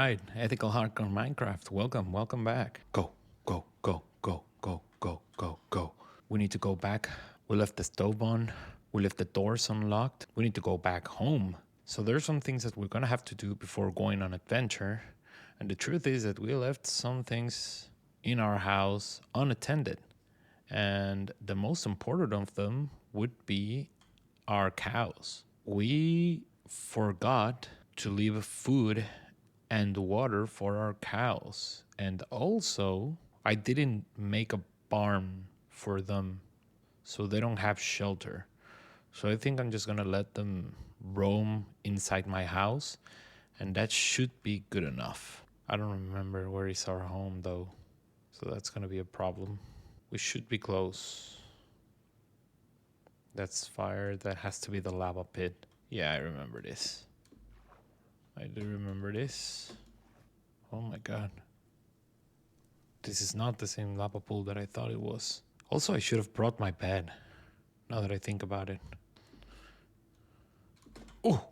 right, ethical hardcore Minecraft. Welcome back. Go, go, go, go, go, go, go, go. We need to go back. We left the stove on. We left the doors unlocked. We need to go back home. So there's some things that we're gonna have to do before going on adventure. And the truth is that we left some things in our house unattended. And the most important of them would be our cows. We forgot to leave food and water for our cows. And also, I didn't make a barn for them so they don't have shelter. So I think I'm just gonna let them roam inside my house, and that should be good enough. I don't remember where is our home though, so that's gonna be a problem. We should be close. That's fire. That has to be the lava pit. Yeah, I remember this. I do remember this. Oh my god. This is not the same lava pool that I thought it was. Also, I should have brought my bed, now that I think about it. Oh!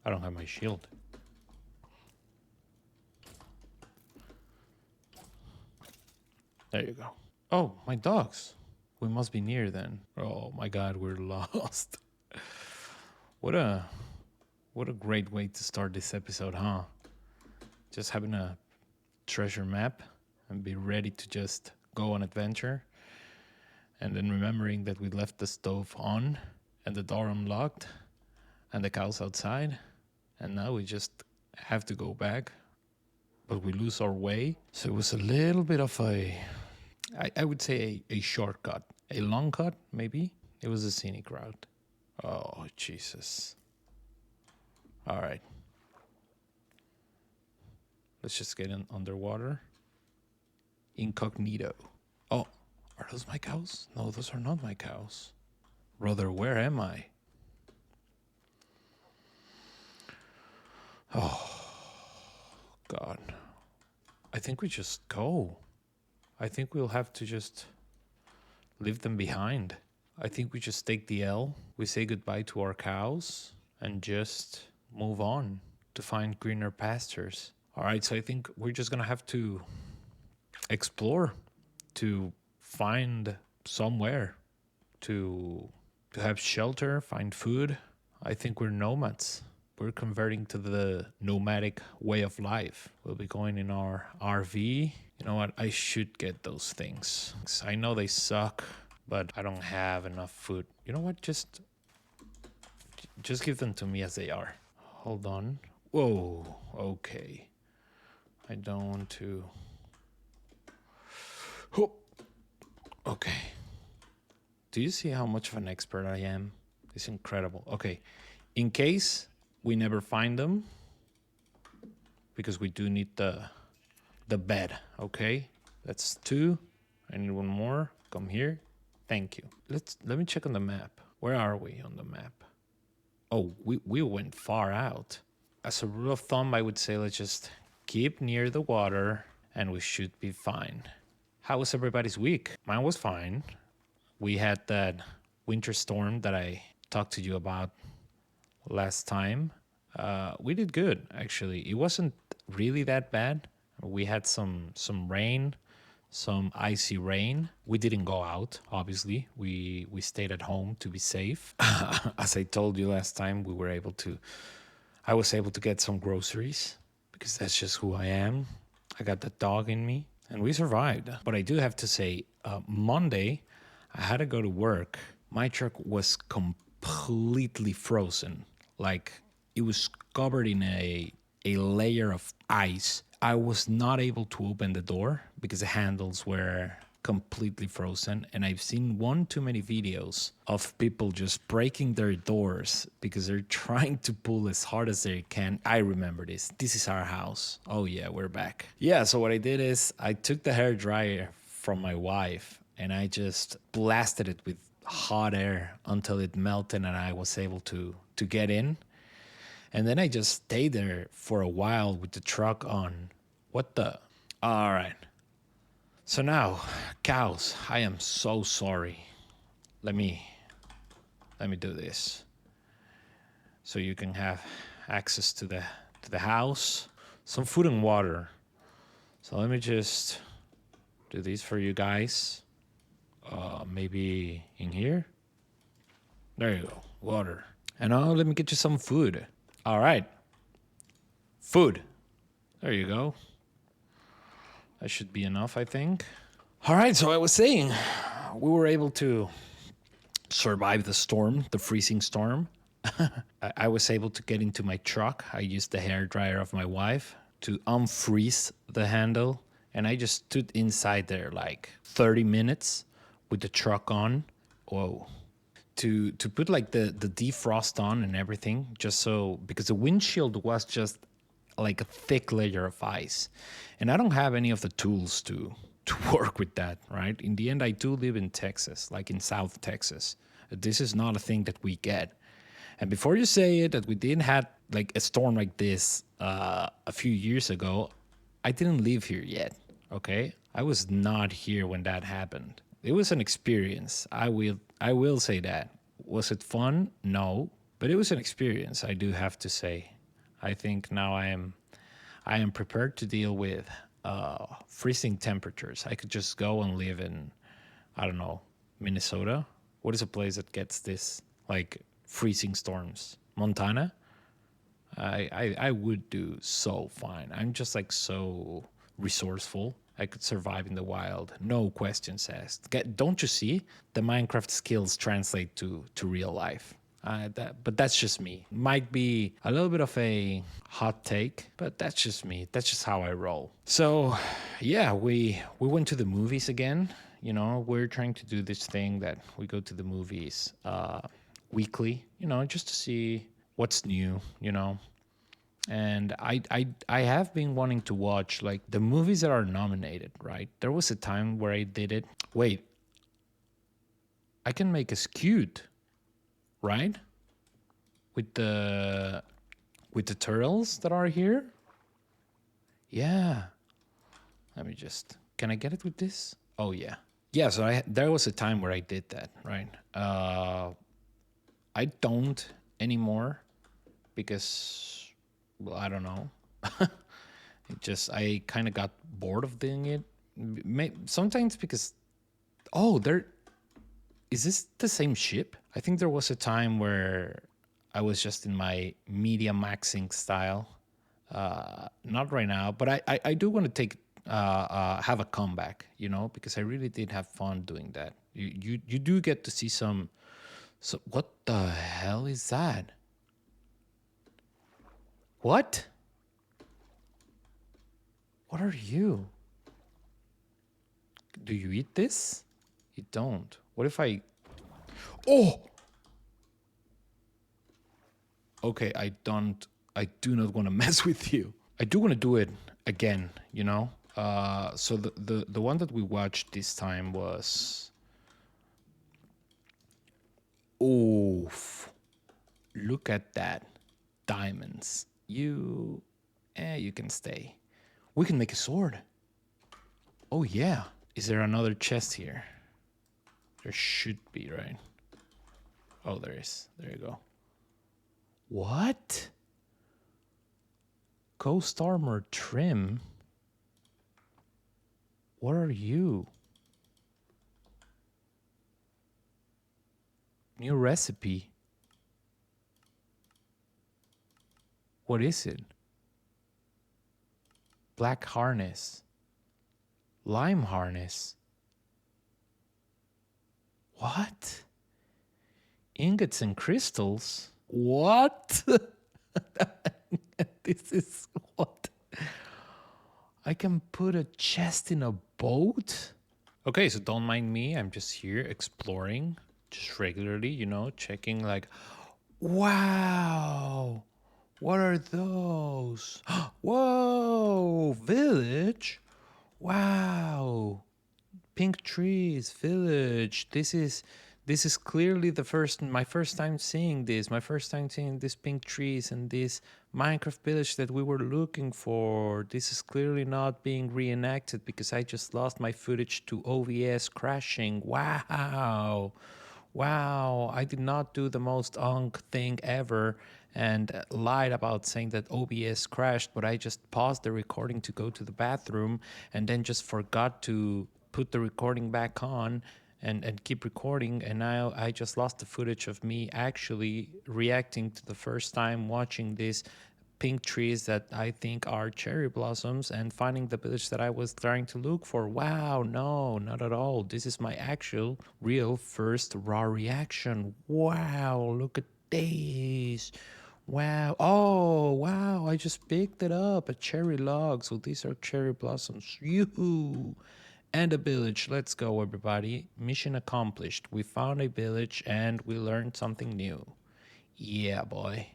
I don't have my shield. There you go. Oh, my dogs. We must be near then. Oh my god, we're lost. What a great way to start this episode, huh? Just having a treasure map and be ready to just go on adventure. And then remembering that we left the stove on and the door unlocked and the cows outside. And now we just have to go back, but we lose our way. So it was a little bit of I would say a shortcut. A long cut, maybe? It was a scenic route. Oh, Jesus. All right. Let's just get in underwater. Incognito. Oh, are those my cows? No, those are not my cows. Brother, where am I? Oh, God. I think we just go. I think we'll have to just leave them behind. I think we just take the L. We say goodbye to our cows and just move on to find greener pastures. All right, so I think we're just gonna have to explore to find somewhere to have shelter, find food. I think we're nomads. We're converting to the nomadic way of life. We'll be going in our RV. You know what? I should get those things. I know they suck, but I don't have enough food. You know what? Just give them to me as they are. Hold on. Whoa. Okay. I don't want to. Oh. Okay. Do you see how much of an expert I am? It's incredible. Okay. In case we never find them, because we do need the bed, okay? That's 2. I need 1 more. Come here. Thank you. Let me check on the map. Where are we on the map? Oh, we went far out. As a rule of thumb, I would say let's just keep near the water and we should be fine. How was everybody's week? Mine was fine. We had that winter storm that I talked to you about last time. We did good, actually. It wasn't really that bad. We had some rain, some icy rain. We didn't go out, obviously. We stayed at home to be safe. As I told you last time, I was able to get some groceries because that's just who I am. I got the dog in me and we survived. But I do have to say, Monday, I had to go to work. My truck was completely frozen. Like it was covered in a layer of ice. I was not able to open the door because the handles were completely frozen. And I've seen one too many videos of people just breaking their doors because they're trying to pull as hard as they can. I remember this. This is our house. Oh yeah, we're back. Yeah, so what I did is I took the hair dryer from my wife and I just blasted it with hot air until it melted and I was able to get in. And then I just stayed there for a while with the truck on. What the? All right. So now, cows, I am so sorry. Let me do this. so you can have access to the house, some food and water. So let me just do these for you guys. Maybe in here. There you go, water. And now let me get you some food. All right, food. There you go. That should be enough, I think. All right, so I was saying, we were able to survive the storm, the freezing storm. I was able to get into my truck. I used the hair dryer of my wife to unfreeze the handle, and I just stood inside there like 30 minutes with the truck on. Whoa. To put like the defrost on and everything, just so, because the windshield was just like a thick layer of ice, and I don't have any of the tools to work with that, right? In the end, I do live in Texas, like in South Texas. This is not a thing that we get. And before you say it, that we didn't have like a storm like this a few years ago, I didn't live here yet. Okay, I was not here when that happened. It was an experience. I will say that. Was it fun? No, but it was an experience. I do have to say. I think now I am prepared to deal with freezing temperatures. I could just go and live in, I don't know, Minnesota. What is a place that gets this like freezing storms? Montana. I would do so fine. I'm just like so resourceful. I could survive in the wild, no questions asked. Don't you see? The Minecraft skills translate to real life. But that's just me. Might be a little bit of a hot take, but that's just me. That's just how I roll. So, yeah, we went to the movies again. You know, we're trying to do this thing that we go to the movies weekly. You know, just to see what's new. You know, and I have been wanting to watch like the movies that are nominated. Right? There was a time where I did it. Wait, I can make a skewed, right? With the turtles that are here. Yeah. Let me just. Can I get it with this? Oh yeah. Yeah. So there was a time where I did that, right? I don't anymore because, well, I don't know. I kind of got bored of doing it. Sometimes because, oh, there is this the same ship? I think there was a time where I was just in my media maxing style. Not right now, but I do want to have a comeback, you know, because I really did have fun doing that. You do get to see some. So what the hell is that? What? What are you? Do you eat this? You don't. What if I... Oh! Okay, I do not want to mess with you. I do want to do it again, you know? So the one that we watched this time was... Oof. Look at that. Diamonds. You can stay. We can make a sword. Oh, yeah. Is there another chest here? There should be, right? Oh, there is. There you go. What? Coast armor trim? What are you? New recipe. What is it? Black harness. Lime harness. What? Ingots and crystals? What? This is what? I can put a chest in a boat? Okay, so don't mind me. I'm just here exploring, just regularly, you know, checking like, wow, what are those? Whoa, village? Wow, pink trees, village. This is clearly my first time seeing this. My first time seeing these pink trees and this Minecraft village that we were looking for. This is clearly not being reenacted because I just lost my footage to OBS crashing. Wow. Wow, I did not do the most thing ever and lied about saying that OBS crashed, but I just paused the recording to go to the bathroom and then just forgot to put the recording back on and keep recording. And now I just lost the footage of me actually reacting to the first time watching this pink trees that I think are cherry blossoms and finding the village that I was trying to look for. Wow, no, not at all. This is my actual, real first raw reaction. Wow, look at this. Wow. Oh, wow. I just picked it up. A cherry log. So these are cherry blossoms. Yoo-hoo. And a village. Let's go, everybody. Mission accomplished. We found a village and we learned something new. Yeah, boy.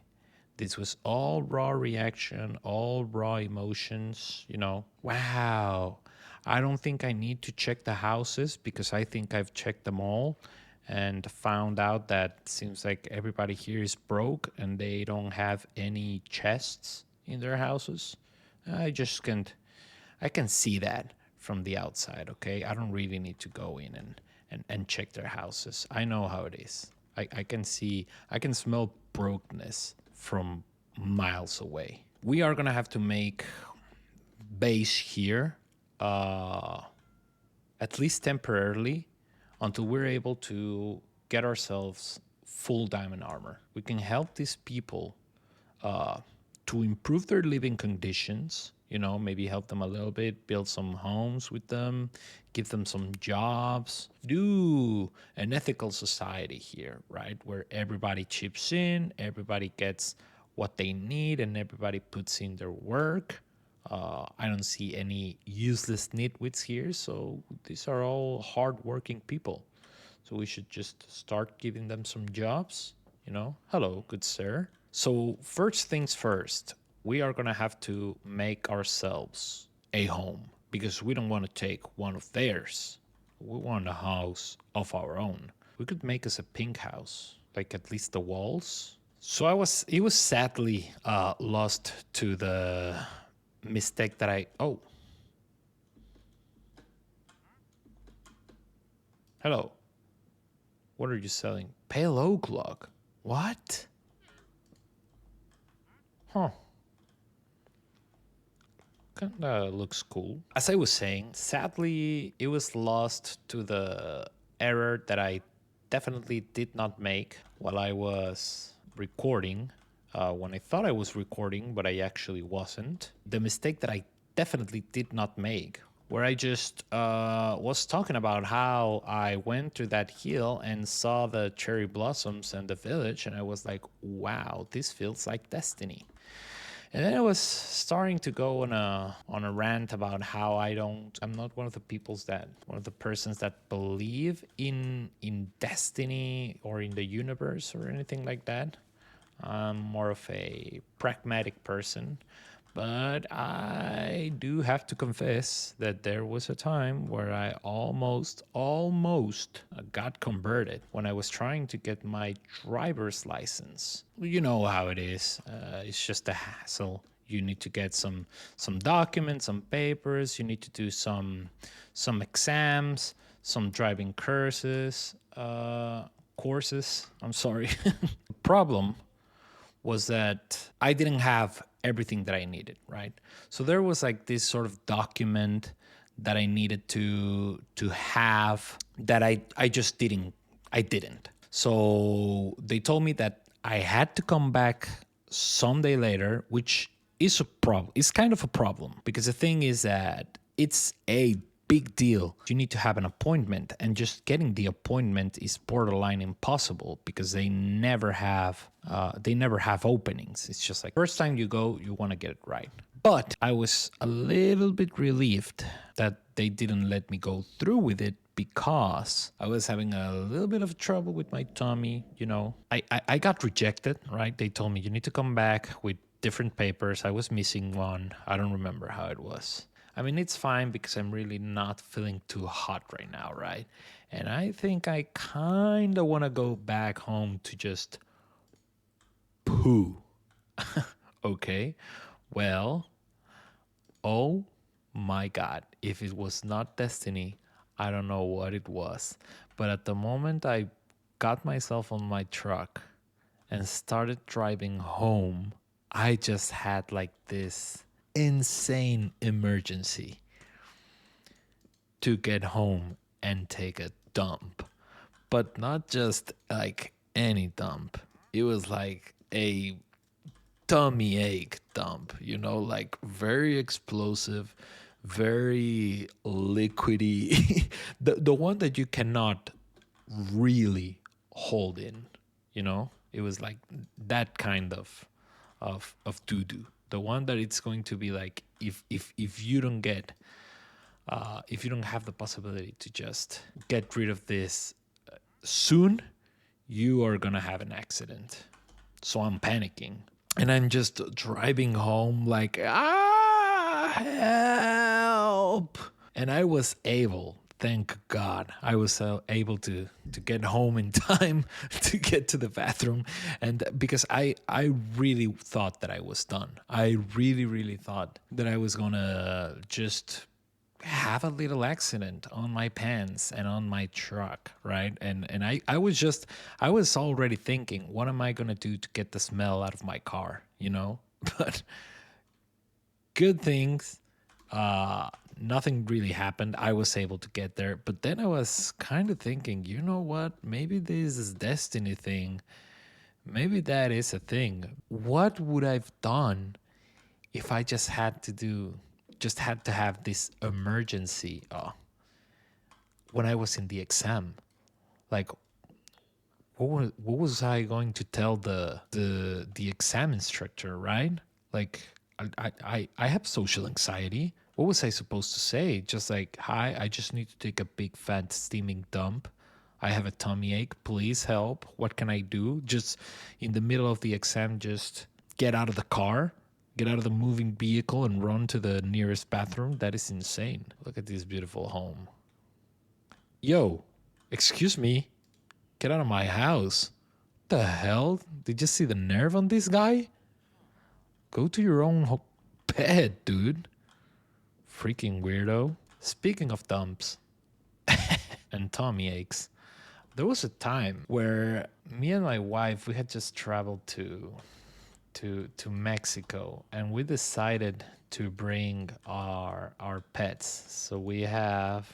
This was all raw reaction, all raw emotions. Wow. I don't think I need to check the houses because I think I've checked them all and found out that seems like everybody here is broke and they don't have any chests in their houses. I just can't I can see that from the outside, okay? I don't really need to go in and check their houses. I know how it is. I can see, I can smell brokenness from miles away. We are gonna have to make base here, uh, at least temporarily, until we're able to get ourselves full diamond armor. We can help these people to improve their living conditions, maybe help them a little bit, build some homes with them, give them some jobs, do an ethical society here, right? Where everybody chips in, everybody gets what they need, and everybody puts in their work. I don't see any useless nitwits here, so these are all hardworking people. So we should just start giving them some jobs. Hello, good sir. So, first things first, we are going to have to make ourselves a home because we don't want to take one of theirs. We want a house of our own. We could make us a pink house, like at least the walls. So it was sadly lost to the mistake that oh, hello. What are you selling? Pale oak log. What? Huh. Kinda looks cool. As I was saying, sadly, it was lost to the error that I definitely did not make while I was recording. When I thought I was recording, but I actually wasn't. The mistake that I definitely did not make, where I just was talking about how I went to that hill and saw the cherry blossoms and the village, and I was like, wow, this feels like destiny. And then I was starting to go on a rant about how I'm not one of the persons that believe in destiny or in the universe or anything like that. I'm more of a pragmatic person. But I do have to confess that there was a time where I almost got converted when I was trying to get my driver's license. You know how it is. It's just a hassle. You need to get some documents, some papers. You need to do some exams, some driving courses. I'm sorry. Problem was that I didn't have everything that I needed, right? So there was like this sort of document that I needed to have that I just didn't. So they told me that I had to come back someday later, which is a problem. It's kind of a problem because the thing is that it's a big deal. You need to have an appointment, and just getting the appointment is borderline impossible because they never have openings. It's just like first time you go, you want to get it right. But I was a little bit relieved that they didn't let me go through with it because I was having a little bit of trouble with my tummy. I got rejected, right? They told me you need to come back with different papers. I was missing one. I don't remember how it was. I mean, it's fine because I'm really not feeling too hot right now, right? And I think I kind of want to go back home to just poo. Okay. Well, oh my God. If it was not destiny, I don't know what it was. But at the moment I got myself on my truck and started driving home, I just had like this insane emergency to get home and take a dump. But not just like any dump. It was like a tummy ache dump, like very explosive, very liquidy. The one that you cannot really hold in, It was like that kind of doo doo. The one that it's going to be like if you don't get if you don't have the possibility to just get rid of this soon, you are gonna have an accident. So I'm panicking and I'm just driving home like, help. And I was able, thank God, I was able to get home in time to get to the bathroom. And because I really thought that I was done. I really thought that I was gonna just have a little accident on my pants and on my truck, right? And I was already thinking, what am I gonna do to get the smell out of my car, But good things, nothing really happened. I was able to get there, but then I was kind of thinking, you know what? Maybe this is destiny thing. Maybe that is a thing. What would I've done if I just had to have this emergency when I was in the exam? Like, what was I going to tell the exam instructor, right? Like, I have social anxiety. What was I supposed to say? Just like, hi, I just need to take a big fat steaming dump. I have a tummy ache. Please help. What can I do? Just in the middle of the exam, just get out of the car, get out of the moving vehicle, and run to the nearest bathroom. That is insane. Look at this beautiful home. Yo, excuse me. Get out of my house. The hell? Did you see the nerve on this guy? Go to your own bed, dude. Freaking weirdo. Speaking of dumps and tummy aches, there was a time where me and my wife, we had just traveled to Mexico, and we decided to bring our pets. So we have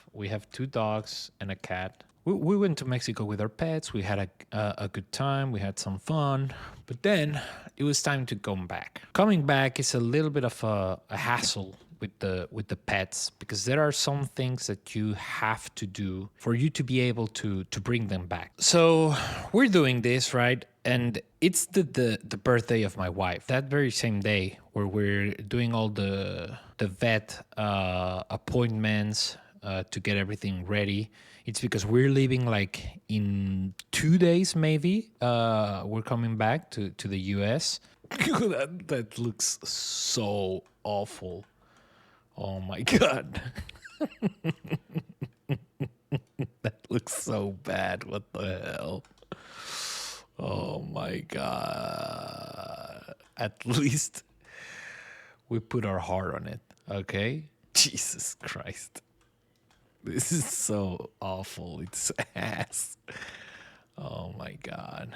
two dogs and a cat. We went to Mexico with our pets. We had a good time. We had some fun. But then it was time to come back. Coming back is a little bit of a hassle with the pets, because there are some things that you have to do for you to be able to bring them back. So we're doing this, right? And it's the birthday of my wife. That very same day where we're doing all the vet appointments to get everything ready. It's because we're leaving like in 2 days, maybe. We're coming back to the US. That looks so awful. Oh my God. That looks so bad. What the hell? Oh my God. At least we put our heart on it, okay? Jesus Christ. This is so awful. It's ass. Oh my God.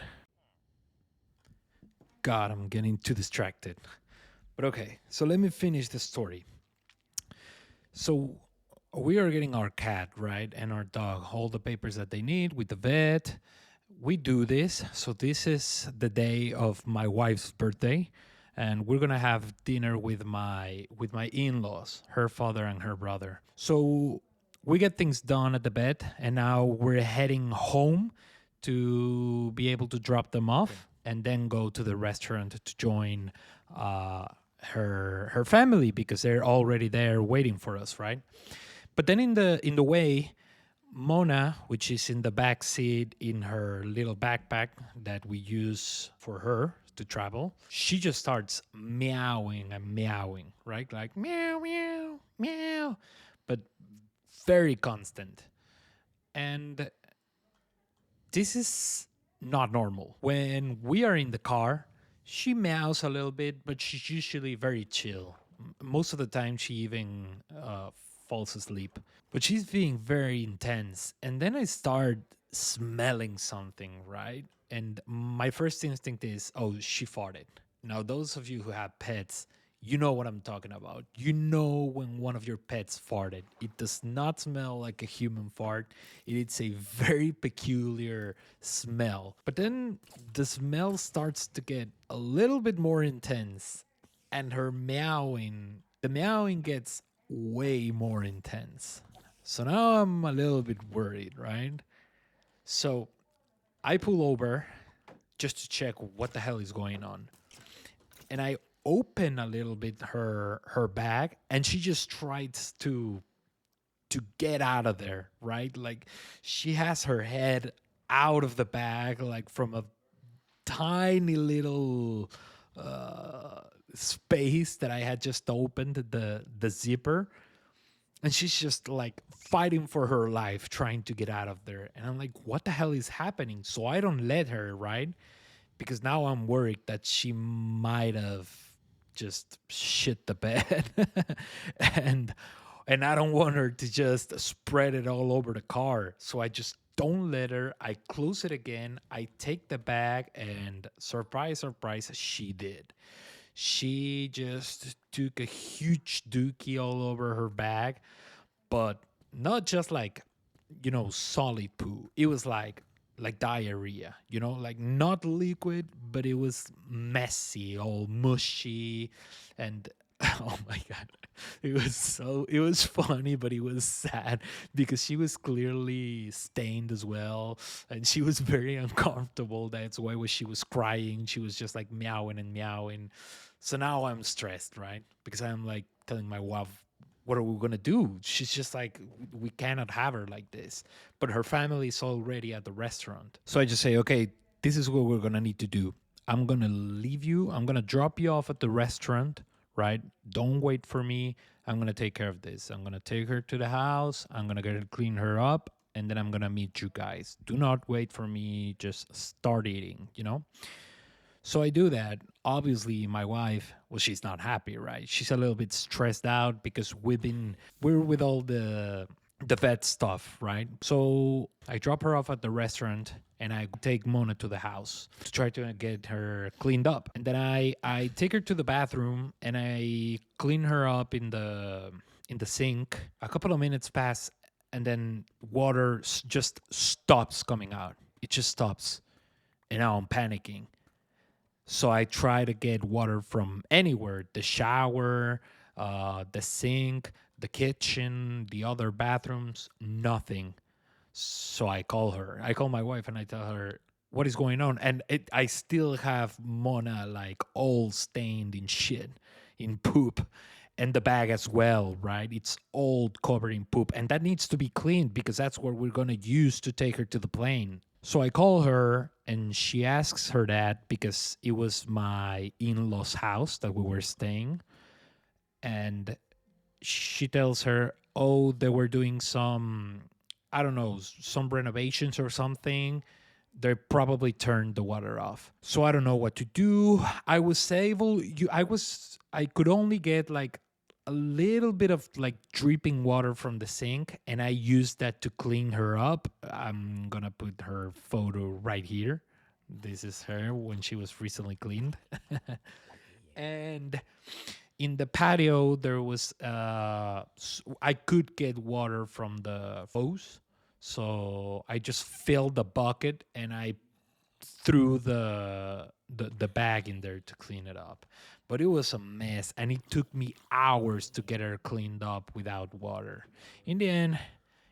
God, I'm getting too distracted. But okay, so let me finish the story. So we are getting our cat, right? And our dog, all the papers that they need with the vet. We do this. So this is the day of my wife's birthday. And we're gonna have dinner with my in-laws, her father and her brother. So we get things done at the vet, and now we're heading home to be able to drop them off and then go to the restaurant to join her family, because they're already there waiting for us, right? But then in the way, Mona, which is in the back seat in her little backpack that we use for her to travel, she just starts meowing and meowing, right? Like meow, meow, meow, but very constant. And this is not normal. When we are in the car, she meows a little bit, but she's usually very chill. Most of the time, she even falls asleep. But she's being very intense. And then I start smelling something, right? And my first instinct is, oh, she farted. Now, those of you who have pets, you know what I'm talking about. You know when one of your pets farted. It does not smell like a human fart. It's a very peculiar smell. But then the smell starts to get a little bit more intense, and the meowing gets way more intense. So now I'm a little bit worried, right? So I pull over just to check what the hell is going on. And I open a little bit her bag, and she just tries to get out of there, right? Like she has her head out of the bag, like from a tiny little space that I had just opened the zipper, and she's just like fighting for her life trying to get out of there. And I'm like, what the hell is happening? So I don't let her, right? Because now I'm worried that she might have just shit the bed. and and I don't want her to just spread it all over the car. So I just don't let her. I close it again. I take the bag, and surprise, surprise, she did. She just took a huge dookie all over her bag, but not just like, solid poo. It was like diarrhea, like not liquid, but it was messy, all mushy, and oh my god, it was funny, but it was sad because she was clearly stained as well, and she was very uncomfortable. That's why when she was crying, she was just like meowing and meowing. So now I'm stressed, right? Because I'm like telling my wife, what are we gonna do? She's just like, we cannot have her like this. But her family is already at the restaurant. So I just say, okay, this is what we're gonna need to do. I'm gonna leave you. I'm gonna drop you off at the restaurant, right? Don't wait for me. I'm gonna take care of this. I'm gonna take her to the house. I'm gonna get her, clean her up, and then I'm gonna meet you guys. Do not wait for me. Just start eating. So I do that. Obviously, my wife, well, she's not happy, right? She's a little bit stressed out because we're with all the vet stuff, right? So I drop her off at the restaurant, and I take Mona to the house to try to get her cleaned up. And then I take her to the bathroom, and I clean her up in the sink. A couple of minutes pass, and then water just stops coming out. It just stops. And now I'm panicking. So I try to get water from anywhere, the shower, the sink, the kitchen, the other bathrooms, nothing. So I call her. I call my wife and I tell her what is going on. And I still have Mona like all stained in shit, in poop, and the bag as well, right? It's all covered in poop. And that needs to be cleaned because that's what we're going to use to take her to the plane. So I call her, and she asks her dad because it was my in law's house that we were staying. And she tells her, oh, they were doing some, I don't know, some renovations or something. They probably turned the water off. So I don't know what to do. I could only get like a little bit of like dripping water from the sink, and I used that to clean her up. I'm gonna put her photo right here. This is her when she was recently cleaned. And in the patio there was I could get water from the hose, so I just filled the bucket and I threw the bag in there to clean it up. But it was a mess, and it took me hours to get her cleaned up without water. In the end,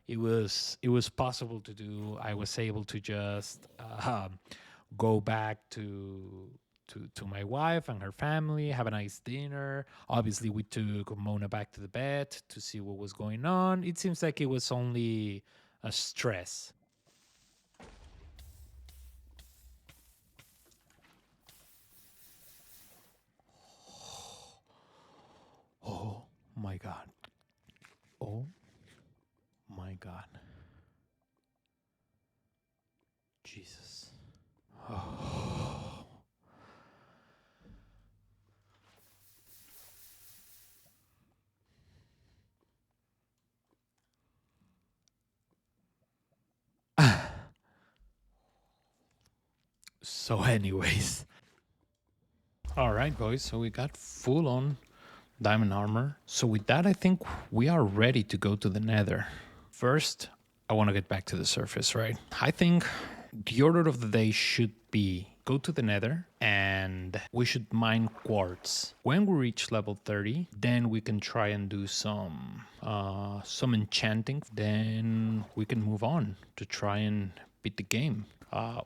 it was possible to do. I was able to just go back to my wife and her family, have a nice dinner. Obviously, we took Mona back to the bed to see what was going on. It seems like it was only a stress. Oh my God. Oh my God. Jesus. So anyways. Alright boys, so we got full on diamond armor. So with that, I think we are ready to go to the nether. First, I want to get back to the surface, right? I think the order of the day should be go to the nether and we should mine quartz. When we reach level 30, then we can try and do some enchanting. Then we can move on to try and beat the game.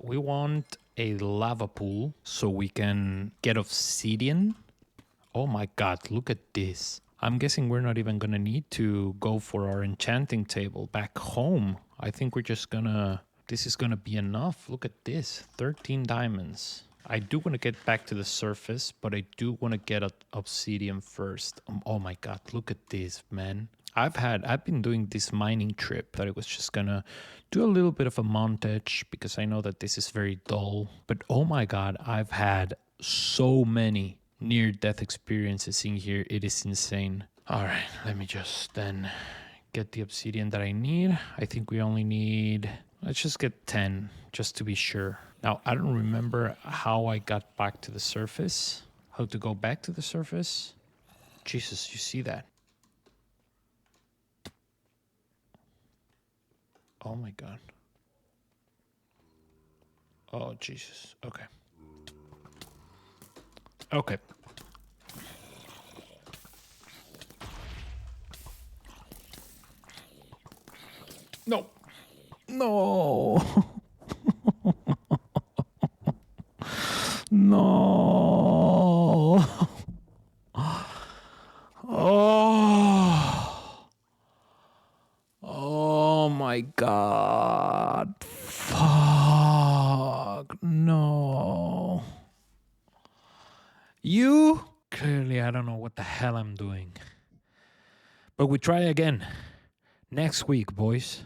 We want a lava pool so we can get obsidian. Oh my god, look at this. I'm guessing we're not even gonna need to go for our enchanting table back home. I think we're just gonna... This is gonna be enough. Look at this, 13 diamonds. I do want to get back to the surface, but I do want to get obsidian first. Oh my god, look at this, man. I've been doing this mining trip that I was just gonna do a little bit of a montage because I know that this is very dull. But oh my god, I've had so many near-death experiences in here. It is insane. All right, let me just then get the obsidian that I need. I think we only need... Let's just get 10 just to be sure. Now, I don't remember how I got back to the surface. How to go back to the surface. Jesus, you see that? Oh my god. Oh, Jesus. Okay. Okay. No. No. No. Oh. Oh my god. Fuck. No. You? Clearly, I don't know what the hell I'm doing. But we try again. Next week, boys.